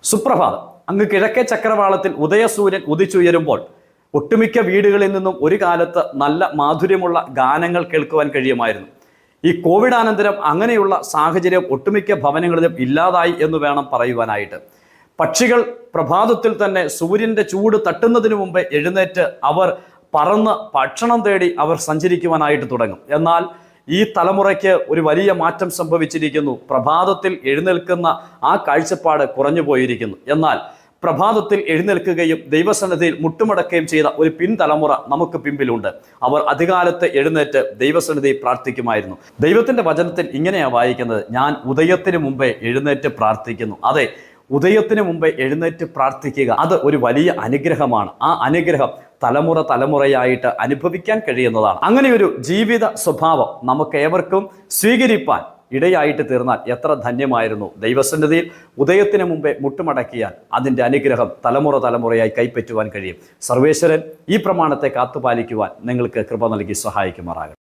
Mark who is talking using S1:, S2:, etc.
S1: സുപ്രഭാതം. അങ്ങ് കിഴക്കേ ചക്രവാളത്തിൽ ഉദയസൂര്യൻ ഉദിച്ചുയരുമ്പോൾ ഒട്ടുമിക്ക വീടുകളിൽ നിന്നും ഒരു കാലത്ത് നല്ല മാധുര്യമുള്ള ഗാനങ്ങൾ കേൾക്കുവാൻ കഴിയുമായിരുന്നു. ഈ കോവിഡാനന്തരം അങ്ങനെയുള്ള സാഹചര്യം ഒട്ടുമിക്ക ഭവനങ്ങളിലും ഇല്ലാതായി എന്ന് വേണം പറയുവാനായിട്ട്. പക്ഷികൾ പ്രഭാതത്തിൽ തന്നെ സൂര്യന്റെ ചൂട് തട്ടുന്നതിന് മുമ്പ് എഴുന്നേറ്റ് അവർ പറന്ന് ഭക്ഷണം തേടി അവർ സഞ്ചരിക്കുവാനായിട്ട് തുടങ്ങും. എന്നാൽ ഈ തലമുറയ്ക്ക് ഒരു വലിയ മാറ്റം സംഭവിച്ചിരിക്കുന്നു. പ്രഭാതത്തിൽ എഴുന്നേൽക്കുന്ന ആ കാഴ്ചപ്പാട് കുറഞ്ഞു പോയിരിക്കുന്നു. എന്നാൽ പ്രഭാതത്തിൽ എഴുന്നേൽക്കുകയും ദൈവസന്നിധിയിൽ മുട്ടുമടക്കുകയും ചെയ്ത ഒരു പിൻതലമുറ നമുക്ക് പിമ്പിലുണ്ട്. അവർ അധികാലത്ത് എഴുന്നേറ്റ് ദൈവസന്നിധിയിൽ പ്രാർത്ഥിക്കുമായിരുന്നു. ദൈവത്തിന്റെ വചനത്തിൽ ഇങ്ങനെയാണ് വായിക്കുന്നത്, ഞാൻ ഉദയത്തിന് മുമ്പേ എഴുന്നേറ്റ് പ്രാർത്ഥിക്കുന്നു. അതെ, ഉദയത്തിന് മുമ്പേ എഴുന്നേറ്റ് പ്രാർത്ഥിക്കുക, അത് ഒരു വലിയ അനുഗ്രഹമാണ്. ആ അനുഗ്രഹം തലമുറയായിട്ട് അനുഭവിക്കാൻ കഴിയുന്നതാണ്. അങ്ങനെ ഒരു ജീവിത സ്വഭാവം നമുക്ക് ഏവർക്കും സ്വീകരിപ്പാൻ ഇടയായിട്ട് തീർന്നാൽ എത്ര ധന്യമായിരുന്നു. ദൈവസന്നിധിയിൽ ഉദയത്തിന് മുമ്പേ മുട്ടുമടക്കിയാൽ അതിൻ്റെ അനുഗ്രഹം തലമുറയായി കൈപ്പറ്റുവാൻ കഴിയും. സർവേശ്വരൻ ഈ പ്രമാണത്തെ കാത്തുപാലിക്കുവാൻ നിങ്ങൾക്ക് കൃപ നൽകി സഹായിക്കുമാറാകട്ടെ.